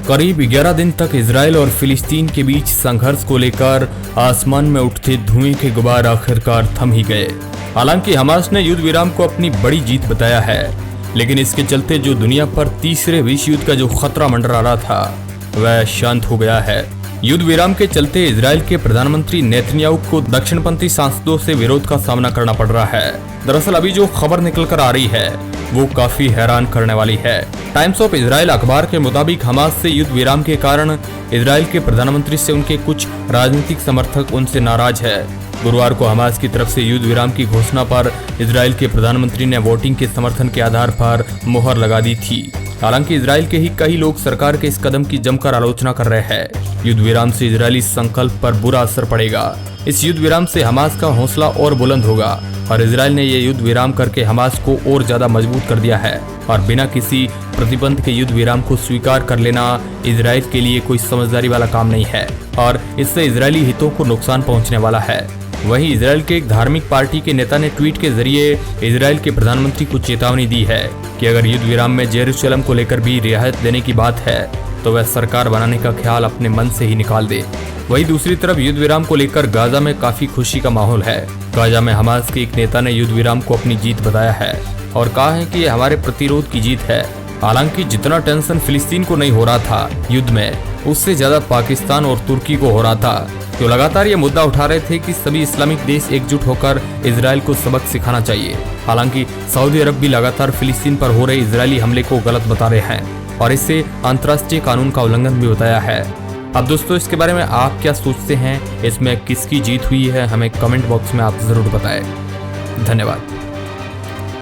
करीब 11 दिन तक इजराइल और फिलिस्तीन के बीच संघर्ष को लेकर आसमान में उठते धुएं के गुबार आखिरकार थम ही गए। हालांकि हमास ने युद्ध विराम को अपनी बड़ी जीत बताया है, लेकिन इसके चलते जो दुनिया पर तीसरे विश्व युद्ध का जो खतरा मंडरा रहा था वह शांत हो गया है। युद्ध विराम के चलते इजराइल के प्रधानमंत्री नेतन्याहू को दक्षिणपंथी सांसदों से विरोध का सामना करना पड़ रहा है। दरअसल अभी जो खबर निकल कर आ रही है वो काफी हैरान करने वाली है। टाइम्स ऑफ इजराइल अखबार के मुताबिक हमास से युद्ध विराम के कारण इजराइल के प्रधानमंत्री से उनके कुछ राजनीतिक समर्थक उनसे नाराज है। गुरुवार को हमास की तरफ से युद्ध विराम की घोषणा पर इजराइल के प्रधानमंत्री ने वोटिंग के समर्थन के आधार पर मुहर लगा दी थी। हालांकि इजराइल के ही कई लोग सरकार के इस कदम की जमकर आलोचना कर रहे हैं। युद्ध विराम से इजरायली संकल्प पर बुरा असर पड़ेगा। इस युद्ध विराम से हमास का हौसला और बुलंद होगा और इजराइल ने ये युद्ध विराम करके हमास को और ज्यादा मजबूत कर दिया है और बिना किसी प्रतिबंध के युद्ध विराम को स्वीकार कर लेना इजराइल के लिए कोई समझदारी वाला काम नहीं है और इससे इजरायली हितों को नुकसान पहुंचने वाला है। वहीं इजराइल के एक धार्मिक पार्टी के नेता ने ट्वीट के जरिए इजराइल के प्रधानमंत्री को चेतावनी दी है कि अगर युद्ध विराम में जेरूशलेम को लेकर भी रियायत देने की बात है तो वह सरकार बनाने का ख्याल अपने मन से ही निकाल दे। वहीं दूसरी तरफ युद्ध विराम को लेकर गाजा में काफी खुशी का माहौल है। गाजा में हमास के एक नेता ने युद्ध विराम को अपनी जीत बताया है और कहा है कि ये हमारे प्रतिरोध की जीत है। हालांकि जितना टेंशन फिलिस्तीन को नहीं हो रहा था युद्ध में, उससे ज्यादा पाकिस्तान और तुर्की को हो रहा था, जो लगातार ये मुद्दा उठा रहे थे कि सभी इस्लामिक देश एकजुट होकर इजराइल को सबक सिखाना चाहिए। हालांकि सऊदी अरब भी लगातार फिलिस्तीन पर हो रहे इजरायली हमले को गलत बता रहे हैं और इसे अंतर्राष्ट्रीय कानून का उल्लंघन भी बताया है। अब दोस्तों, इसके बारे में आप क्या सोचते हैं? इसमें किसकी जीत हुई है? हमें कमेंट बॉक्स में आप जरूर बताएं। धन्यवाद।